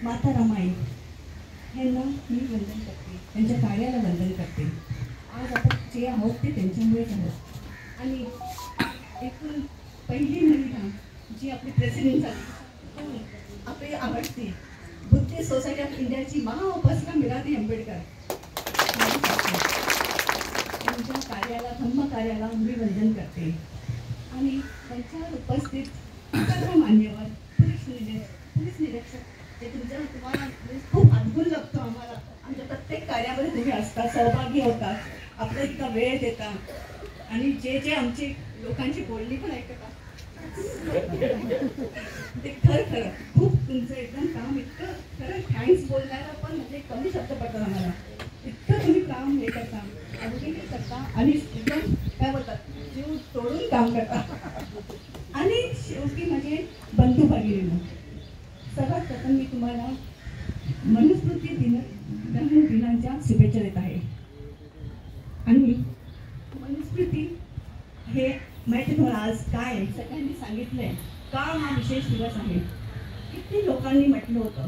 माता रमाई यांना मी वंदन करते, त्यांच्या कार्याला वंदन करते. आज आपण जे आहोत ते त्यांच्यामुळेच आहोत. आणि एकूण पहिली महिला जी आपली प्रेसिडेंट झाली आपली आवडती बुद्धिस्ट सोसायटी ऑफ इंडियाची महाउपासिका मीराबाई आंबेडकर त्यांच्या कार्याला धम्म कार्याला मी वंदन करते. आणि त्यांच्यावर उपस्थित सर्व मान्यवर पोलीस निरीक्षक ते तुम्हाला खूप अद्भुत लागतो. आम्हाला आमच्या प्रत्येक कार्यामध्ये तुम्ही असता, सहभागी होता, आपला इतका वेळ देता आणि जे आमची लोकांची बोलणी पण ऐकता ते खरं खूप तुमचं एकदम काम इतकं खरं थँक्स बोलण्याला पण म्हणजे कमी शब्द पडतात आम्हाला. इतकं तुम्ही काम हे करता, अगदी हे करता आणि एकदम काय बोलतात जीव तोडून काम करता. आणि शेवटी म्हणजे बंधू भगिनींनो, सर्वात प्रथम मी तुम्हाला मनुस्मृती दिनाच्या शुभेच्छा देत आहे. आणि मनुस्मृती हे माहिती तुम्हाला आज काय सगळ्यांनी सांगितलंय का हा विशेष दिवस आहे. किती लोकांनी म्हटलं होतं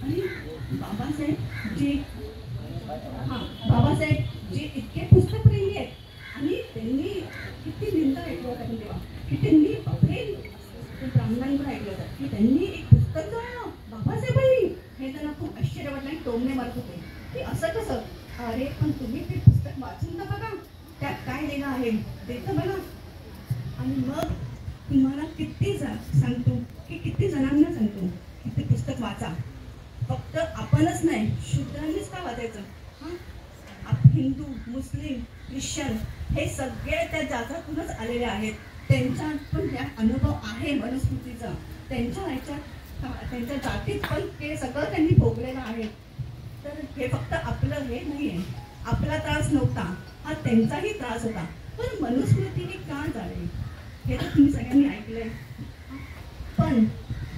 आणि बाबासाहेब जे इतके पुस्तकप्रेमी आहेत आणि त्यांनी किती निंदा ऐकलं होतं तेव्हा की त्यांनी बापरे ब्राह्मणांकडे ऐकलं होतं की त्यांनी एक पुस्तक जाणं बाबासाहेबांनी हे त्यांना खूप आश्चर्य वाटलं आणि टोमणे मारत होते की असं कसं. अरे पण तुम्ही ते पुस्तक वाचून तर बघा, त्यात काय लिहिलं आहे ते तर बघा. आणि मग तुम्हाला किती सांगतो की किती जणांना सांगतो की ते पुस्तक वाचा. फक्त आपणच नाही, शूद्रांनीच का वाचायचं. हिंदू, मुस्लिम, ख्रिश्चन हे सगळे त्या जातातूनच आलेले आहेत. त्यांचा पण त्यात अनुभव आहे मनुस्मृतीचा. त्यांच्या जातीत पण ते सगळं त्यांनी भोगलेलं आहे. तर हे फक्त आपलं हे नाही आहे, आपला त्रास नव्हता, हा त्यांचाही त्रास होता. पण मनुस्मृतीने का झाले हे तर तुम्ही सगळ्यांनी ऐकलंय. पण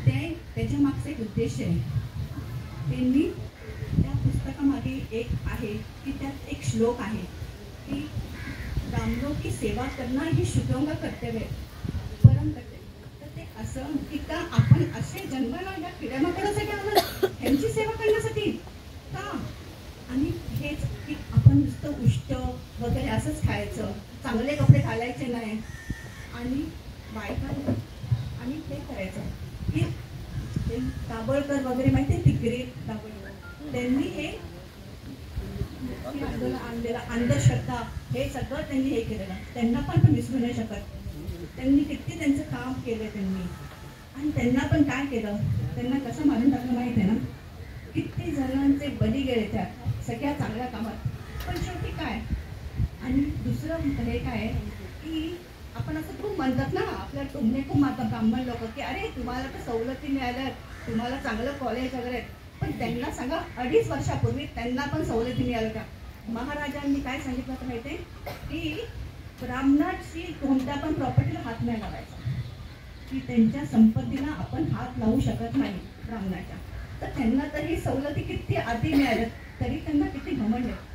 त्याच्या मागचा एक उद्देश आहे. त्यांनी त्या पुस्तकामध्ये एक आहे की त्यात एक श्लोक आहे की ब्राह्मणों की सेवा करणं ही शूद्रों का कर्तव्य परम कर्तव्य. तर ते असं की का आपण असे जन्माला या किड्यामाकडासाठी आलो ह्यांची सेवा करण्यासाठी का. आणि हेच की आपण नुसतं उष्ट वगैरे असंच खायचं, चांगले कपडे घालायचे नाही आणि बायका आणि ते करायचं की दाभोळकर वगैरे माहिती आहे, तिकरे दाभोळकर त्यांनी हे आंदोलन आणलेलं, अंधश्रद्धा हे सगळं त्यांनी हे केलेलं. त्यांना पण आपण विसरू नाही शकत. त्यांनी किती त्यांचं काम केलं त्यांनी. आणि त्यांना पण काय केलं, त्यांना कसं मारून टाकलं माहिती आहे ना. किती जणांचे बली गेले त्या सगळ्या चांगल्या कामात. पण शेवटी काय. आणि दुसरं हे काय की आपण असं खूप म्हणतात ना, आपल्या टोमणे खूप मारतात ब्राह्मण लोक की अरे तुम्हाला तर सवलती मिळाल्या, तुम्हाला चांगलं कॉलेज वगैरे. पण त्यांना सांगा 2.5 वर्षापूर्वी त्यांना पण सवलती मिळाल्या का. महाराजांनी काय सांगितलं तर माहिती आहे की ब्राह्मणाची कोणत्या पण प्रॉपर्टीला हात नाही लावायचा, की त्यांच्या संपत्तीला आपण हात लावू शकत नाही ब्राह्मणाच्या. तर त्यांना तरी सवलती किती आधी मिळाल्या तरी त्यांना किती घमंड आहे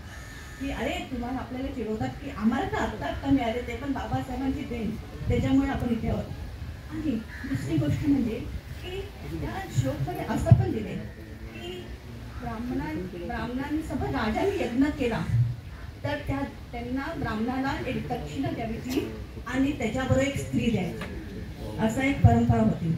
की अरे तुम्हाला आपल्याला चिडवतात की आम्हाला तर आत्ता मिळाले, ते पण बाबासाहेबांची देण, त्याच्यामुळे आपण इथे आहोत. आणि दुसरी गोष्ट म्हणजे की त्या श्लोकमध्ये असं पण दिले की ब्राह्मणांनी सगळं राजाने यज्ञ केला तर त्यांना ब्राह्मणाला एक दक्षिणा द्यावीची आणि त्याच्याबरोबर एक स्त्री द्यायची, असं एक परंपरा होती.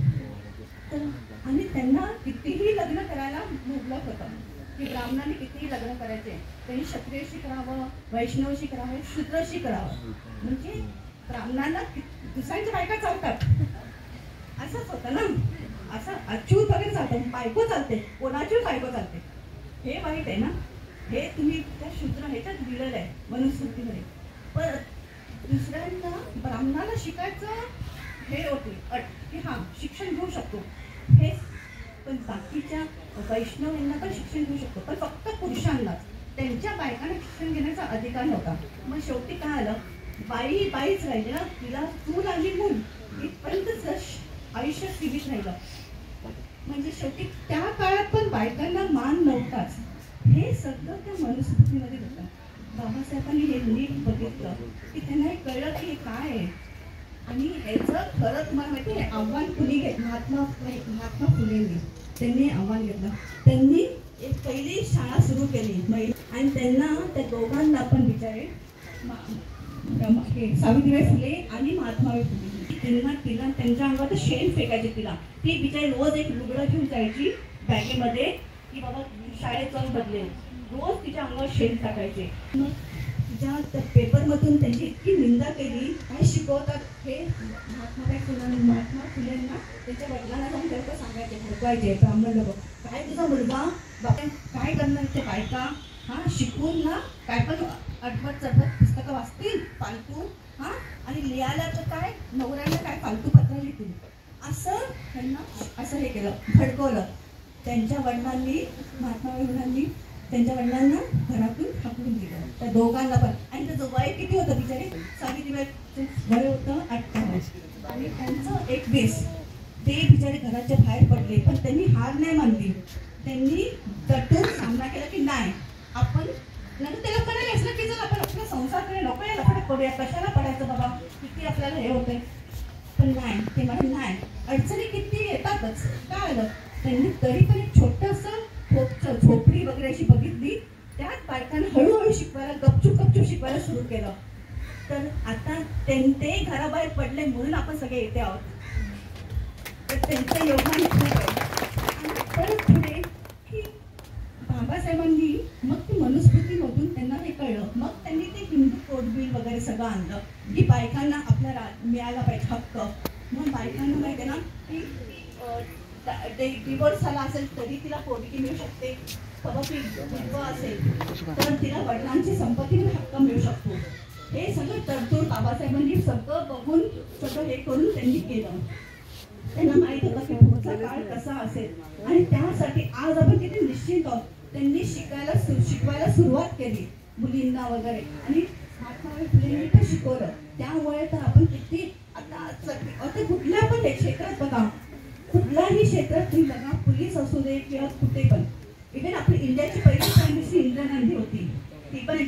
तर आणि त्यांना कितीही लग्न करायला मुबलक होतं की ब्राह्मणाने कितीही लग्न करायचे. त्यांनी क्षत्रियशी करावं, वैष्णवशी करावं, शूद्रशी करावं. म्हणजे ब्राह्मणांना दुसऱ्यांच्या बायका चालतात असंच होतं ना. असं अच्युत वगैरे चालतं, बायको चालते, कोणाची बायको चालते, हे वाईट आहे ना. हे तुम्ही त्या शूद्र ह्याच्यात दिलेलं आहे मनुस्मृतीमध्ये. पण दुसऱ्यांना ब्राह्मणाला शिकायचं हे होते अट की हां शिक्षण घेऊ शकतो हे. पण बाकीच्या वैष्णव यांना पण शिक्षण घेऊ शकतो, पण फक्त पुरुषांनाच, त्यांच्या बायकांना शिक्षण घेण्याचा अधिकार नव्हता. मग शेवटी काय आलं, बाईच राहिली ना, तिला चूल आणि मूल इथपर्यंत आयुष्य सीमित राहिलं. म्हणजे शेवटी त्या काळात पण बायकांना मान नव्हताच. हे सगळं त्या मनुस्मृतीमध्ये होतं. बाबासाहेबांनी हे नीट बघितलं की त्यांना हे कळलं की हे काय आहे. आणि ह्याचं खरं तुम्हाला माहिती आहे आव्हान कुणी घेतलं, महात्मा फुलेंनी त्यांनी आव्हान घेतलं. केली महिला आणि त्यांना त्या दोघांना पण बिचारे सावित्रीबाई फुले आणि महात्माबाई फुले त्यांना तिला त्यांच्या अंगावर शेण फेकायचे तिला. ती बिचारी रोज एक लुगडं घेऊन जायची बॅगेमध्ये की बाबा शाळेत जाऊन बदलेल. रोज तिच्या अंगावर शेण टाकायचे. मग तिच्या त्या पेपरमधून त्यांची इतकी निंदा केली. काय शिकवतात हे महात्मा फुलेंना त्यांच्या वडिलांना जाऊन त्यांना सांगायचे, भडकवायचे ब्राह्मण लोक. काय तुझा मुलगा काय करणार ते बायका हा शिकून ना काय पण अडवट चढवट पुस्तकं वाचतील फालतू हा आणि लिहायला तर काय नवऱ्याने काय फालतू पत्र लिहितील असं त्यांना असं हे केलं, भडकवलं. त्यांच्या वडिलांनी महात्माबाई त्यांच्या वडिलांना घरातून हाकलून दिलं त्या दोघांना पण. आणि त्याचं वय किती होतं बिचारे? सावित्रीबाईचं वय होतं 28 आणि त्यांचं 21. ते बिचारे घराच्या बाहेर पडले पण त्यांनी हार नाही मानली. त्यांनी तटून सामना केला की नाही आपण नंतर त्याला म्हणाले असलं की जर आपण आपला संसारकडे नको यायला फरक पडूया, कशाला पडायचं बाबा, किती आपल्याला हे होते. पण नाही ते मला नाही, अडचणी किती येतातच. काय आलं त्यांनी तरी पण एक छोटंसं झोपडी वगैरे अशी बघितली. त्यात बायकांना हळूहळू शिकवायला गपचूप शिकवायला सुरू केलं. तर आता ते घराबाहेर पडले म्हणून आपण सगळे येते आहोत. तर त्यांचं योगदान खूप आहे. आणि परत पुढे की बाबासाहेबांनी मग ते मनुस्मृतीमधून त्यांना हे कळलं. मग त्यांनी ते हिंदू कोड बिल वगैरे सगळं आणलं की बायकांना आपला मिळाला पाहिजे हक्क. मग बायकांना माहिती आहे ना की डिवोर्स झाला असेल तरी तिला पोटगी मिळू शकते. बाबा ती विधवा असेल तर तिला वडिलांची संपत्तीवर हक्क मिळू शकतो. हे सगळं तरतूद बाबासाहेबांनी सगळं बघून सगळं हे करून त्यांनी केलं. त्यांना माहित होतं की पुढचा काळ कसा असेल आणि त्यासाठी आज आपण किती निश्चित आहोत. त्यांनी शिकवायला सुरुवात केली मुलींना वगैरे आणि महात्माबाई फुलेंनी पण शिकवलं. त्यामुळे तर आपण किती आता कुठल्या पण क्षेत्रात बघा, कुठल्याही क्षेत्रात तुम्ही बघा, पोलीस असू दे किंवा कुठे पण. इव्हन आपली इंडियाची पहिली प्राईम मिनिस्टर इंदिरा गांधी होती ती पण.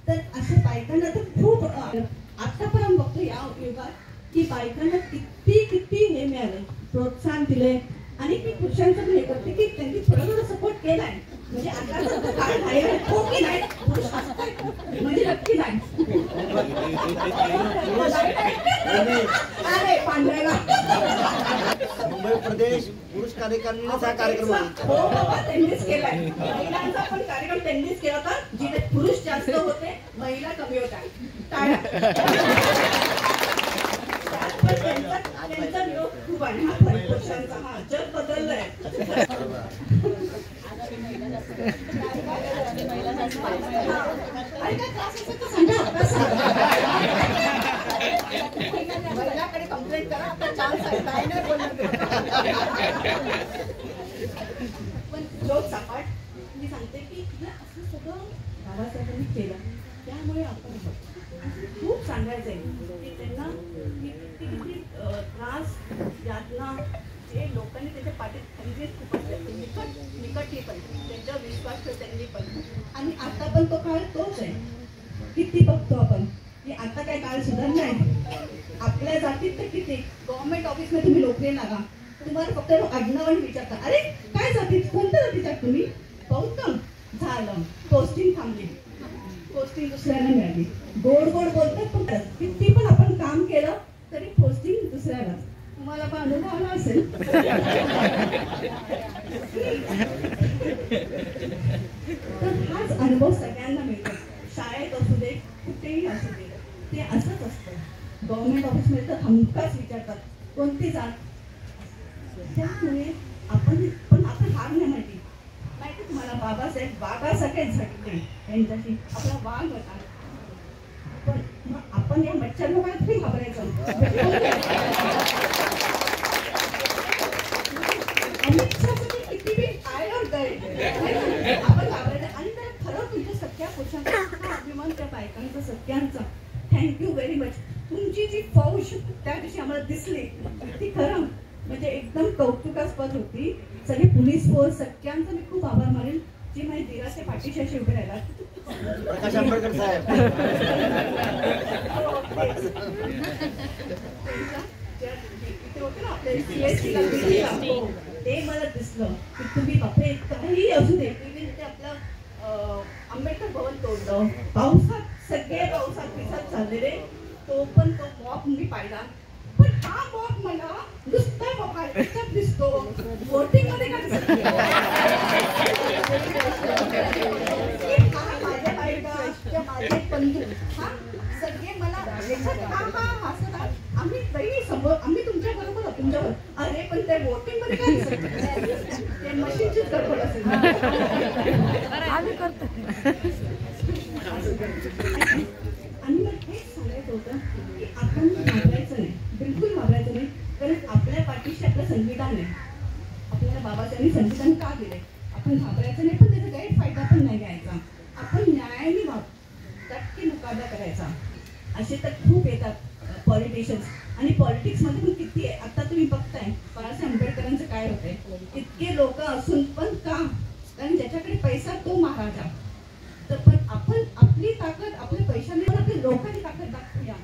तर असे बायकांना तर खूप आता पण आपण बघतो या युगात की बायकांना किती हे मिळालं, प्रोत्साहन दिले. आणि मी पुरुषांचं पण हे करते की त्यांनी थोडा सपोर्ट केलाय. म्हणजे आता म्हणजे नक्की नाही अरे पांढऱ्याला मुंबई प्रदेश पुरुष कार्यकारिणीचा कार्यक्रम हो बाबा त्यांनीच केलाय. महिलांचा पण कार्यक्रम त्यांनीच केला होता. जिथे पुरुष जास्त होते महिला कमी होत्या. त्यांचा विरोध खूप आहे हा पुरुषांचा. हा जग बदललंय. महिलाकडे कंप्लेंट करा, आता चान्स आहे. काय नाही बोलणार पण लोक सपाट. मी सांगते की असं सगळं बाबासाहेबांनी केलं. त्यामुळे आपण खूप सांगायचं आहे की त्यांना किती त्रास यातना जे लोकांनी त्याच्या पाठीत खंजीर खूप असते. निकटली पण त्यांच्यावर विश्वास ठेव त्यांनी पण. आणि आता पण तो काळ तोच आहे. किती बघतो आपण की आता काय काळ सुधारलाय. आपल्या जातीत तर किती गव्हर्नमेंट ऑफिसमध्ये तुम्ही नोकरी लागा, तुम्हाला फक्त आडनावाने विचारता, अरे काय जातीत, कोणत्या जातीत तुम्ही, बौद्ध झालं, पोस्टिंग थांबली, पोस्टिंग दुसऱ्याला मिळाली. गोड बोलतात पण किती पण आपण काम केलं तरी पोस्टिंग दुसऱ्याला. तुम्हाला पण अनुभव आला असेल. तर हाच अनुभव सगळ्यांना मिळतो. शाळेत असू दे कुठेही असू दे ते असंच असतं. गव्हर्नमेंट ऑफिसमध्ये तर हमखास विचारतात कोणती जात. त्यामुळे आपण हार नाही माहिती. माहिती तुम्हाला बाबासाहेब बाबासारखे झटके त्यांच्याशी आपला वाघ होता. पण मग आपण या मच्छर लोकांना तरी घाबरायचं. अमित शहासाठी किती बी काय होतंय आपण घाबरायचं. आणि तर खरं तुमच्या सगळ्या पुरुषांचा अभिमान त्या बायकांचा सगळ्यांचा. Thank you very much. तुमची जी फौज त्या दिवशी आम्हाला दिसली ती खरं म्हणजे एकदम कौतुकास्पद होती. सगळे पोलीस फोर्स सगळ्यांचा मी खूप आभार मानेल जी माझ्या धीराच्या पाठीशी अशी उभे राहिला. प्रकाश आंबेडकर साहेब ते मला दिसलं की तुम्ही बापरे काही असू दे. ते आपलं झालं, पावसात सगळे पावसात भिजत चाललेले, तो मॉप मी पाहिला. पण हा मॉप मला नुसता मोबाईल दिसतो, वोटिंग मध्ये काय दिसत नाही. माझ्या बायका किंवा माझे बंधू हा सगळे मला आम्ही तरी समोर, आम्ही तुमच्या बरोबर तुमच्यावर, अरे पण ते वोटिंग मध्ये काय दिसत नाही, ते मशीनचीच गडबड असेल. आम्ही करतो. आणि मग हेच सांगायचं होतं की आपण घाबरायचं नाही, बिलकुल घाबरायचं नाही. कारण आपल्या पाठीशी आपलं संविधान आहे. आपल्याला बाबासाहेबांनी संविधान का दिले? आपण घाबरायचं नाही, पण त्याचा गैरफायदा पण नाही घ्यायचा. आपण न्यायाने टक्के मुकाबला करायचा. असे तर खूप येतात पॉलिटिशियन्स, आणि पॉलिटिक्समध्ये पण किती आहे. आता तुम्ही बघताय बाळासाहेब आंबेडकरांचं काय होतंय, इतके लोक असून पण का? कारण ज्याच्याकडे पैसा तो महाराजा. तर पण आपण आपली ताकद आपल्या पैशाने पण आपल्या लोकांची ताकद दाखवूया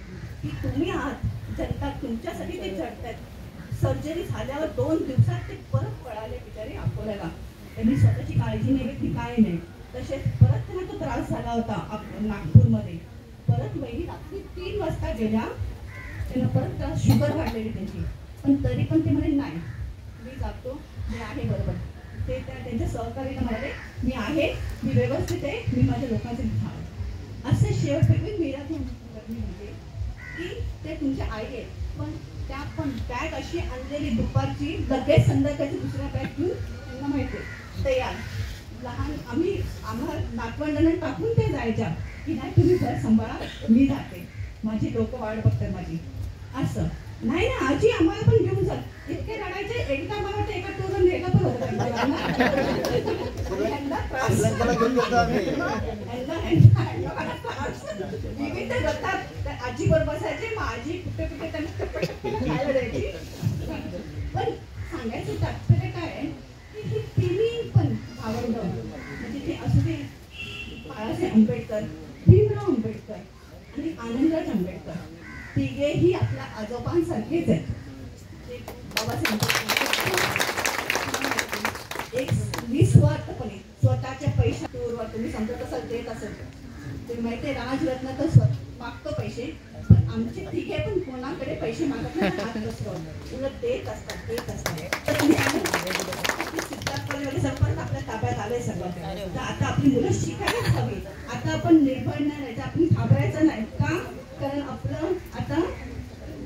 की तुम्ही आहात, जनता तुमच्यासाठी ते झटतात. सर्जरी झाल्यावर 2 दिवसात ते परत पळाले बिचारे अकोल्याला. त्यांनी स्वतःची काळजी नाही घेतली, काय नाही. तसेच परत त्यांना तो त्रास झाला होता नागपूरमध्ये. परत वहिनी रात्री 3 वाजता गेल्या, त्यांना परत त्रास, शुगर वाढलेली त्यांची. पण तरी पण ते म्हणे नाही मी जातो, मी आहे बरोबर. ते त्यांच्या सहकार्याला म्हणाले मी आहे, मी व्यवस्थित आहे, मी माझ्या लोकांचे धाव. असे शेवटी मीराची म्हणजे की ते तुमच्या आई आहेत, पण त्या पण बॅग अशी आणलेली दुपारची, लगेच संध्याकाळची दुसऱ्या बॅग घेऊन त्यांना माहिती आहे तयार. लहान आम्हाला नातवंडांना टाकून ते जायच्या की नाही तुम्ही घर सांभाळा, मी जाते, माझी लोक वाट बघतात माझी. असं नाही ना आजी, आम्हाला पण घेऊन जा. इतके रडायचे. एकदा मला वाटतं एका टोरन नेलं पण होतं विविध रथात आजी बरोबर बसायचे. मग आजी कुठे कुठे त्यांना खायला द्यायची. पण सांगायचं तात्पर्य काय आहे की ही तिन्ही पण आवडलं, म्हणजे ते असू दे बाळासाहेब आंबेडकर, भीमराव आंबेडकर आणि आनंदराज आंबेडकर, तिघेही आपल्या आजोबांसारखेच आहेत. बाबासाहेब एक निस्वार्थपणे स्वतःच्या पैशावर तुम्ही समजत असाल देत असेल, ते माहिती राजरत्न तर मागतो पैसे, पण आमचे तिघे पण कोणाकडे पैसे मागत नाही, हात बसवत उलट देत असतात. तर तुम्ही सिद्धार्थमध्ये संपर्क आपल्या ताब्यात आलंय सगळं. तर आता आपली मुलं शिकायलाच हवी. आता आपण निर्भय नाही राहायचं, आपण घाबरायचं नाही. का? कारण आपलं आता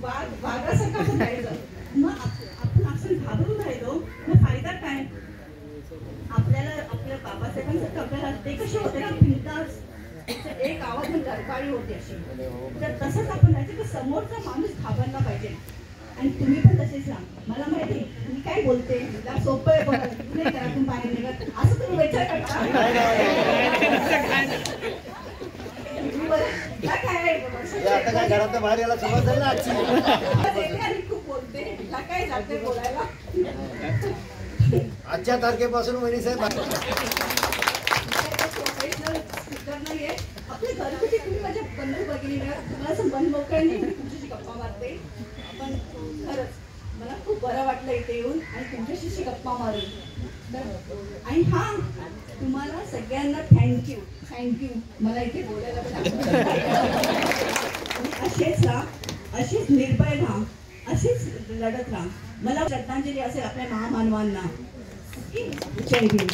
वाघासारखं आपण राहायचं. मग आपण असं घाबरून राहिलो, मग फायदा काय? आपल्याला आपल्या बाबासाहेबांसारखं आपल्याला ते कसे होते ना, बिनधास्त एक आवाज गडबडी होते अशी. तर तसंच आपण राहायचं की समोरचा माणूस घाबरला पाहिजे. आणि तुम्ही पण तसेच राहा. मला माहिती मी काय बोलते, सोपं आहे बघा, नाही घरातून बाहेर निघत असं तुम्ही विचार करता. काय घरात बाहेर यायला सुरुवात झाली ना आजची. आणि खूप बोलते, काय जाते बोलायला. आजच्या तारखेपासून वहिनी साहेब नाहीये. आपल्या घरगुती तुम्ही माझ्या बंधू भगिनी तुम्हाला असं मन मोकळ्याने तुमच्याशी गप्पा मारते. आपण खरंच मला खूप बरं वाटलं इथे येऊन आणि तुमच्याशी गप्पा मारून. आणि हा तुम्हाला सगळ्यांना थँक्यू मला इथे बोलायला पण. असेच राहा, अशीच निर्भय राहा, अशीच लढत राहा. मला श्रद्धांजली असेल आपल्या महामानवांना. जय भीम.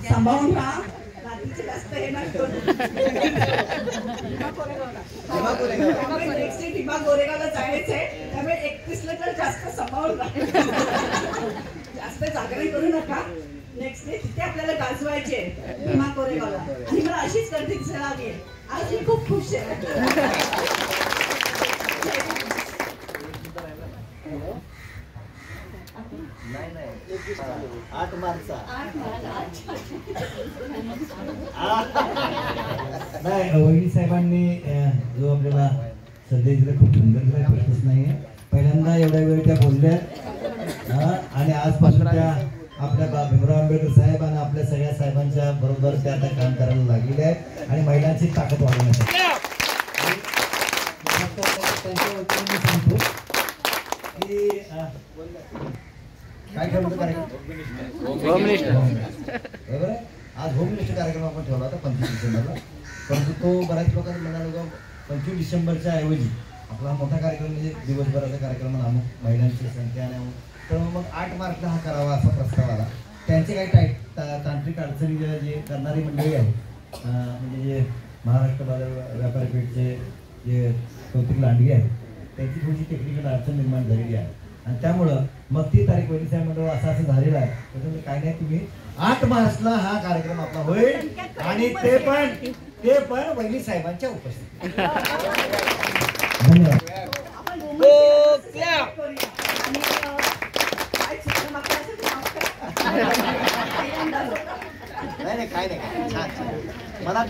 सांभाळून राहा, रात्रीचे जास्त हे नसतो. भीमा गोरेगावला जायचंय, त्यामुळे 31ला तर जास्त सांभाळून राहा. जास्त जागरण करू नका. नेक्स्ट डे तिथे आपल्याला गाजवायचे भीमा गोरेगावला. आणि मला अशीच गर्दी दिसायला हवी आहे. आज मी खूप खुश आहे. 8 मार्च. नाही, वहिनी साहेबांनी जो आपल्याला संदेश दिला खूप सुंदर दिला, प्रश्नच नाहीये. पहिल्यांदा एवढ्या वेळ त्या बोलल्या आणि आजपासून त्या आपल्या भीमराव आंबेडकर साहेब आणि आपल्या सगळ्या साहेबांच्या बरोबर त्या आता काम करायला लागलेले आहेत आणि महिलांची ताकद वाढवण्यासाठी. त्यांच्या वतीने मी सांगतो की काय ठेवलं होतं कार्यक्रम? Home minister. बरोबर आहे. आज होम मिनिस्टर कार्यक्रम आपण ठेवला होता 25 डिसेंबरला, परंतु तो बऱ्याच लोकांनी म्हणाला 25 डिसेंबरच्या ऐवजी आपला मोठा कार्यक्रम म्हणजे दिवसभराचा कार्यक्रम म्हणा, महिलांची संख्या नाही, तर मग 8 मार्चला हा करावा असा प्रस्ताव आला. त्यांचे काही तांत्रिक अडचणी जे करणारी मंडळी आहे, म्हणजे जे महाराष्ट्र व्यापारी पेठचे जे कौतिक लांडगे आहेत, त्यांची थोडीशी टेक्निकल अडचण निर्माण झालेली आहे आणि त्यामुळं मग ती तारीख वहिनी साहेब मंडळ असं झालेलं आहे. त्याच्यामुळे काय नाही, तुम्ही 8 मार्चला हा कार्यक्रम आपला होईल आणि ते पण वहिनी साहेबांच्या उपस्थितीत. धन्यवाद. आपण women's day celebrate करूया. आणि, काय शिक्षण आपल्यासाठी माफ करा. नाही काय नाही, छान छान. मला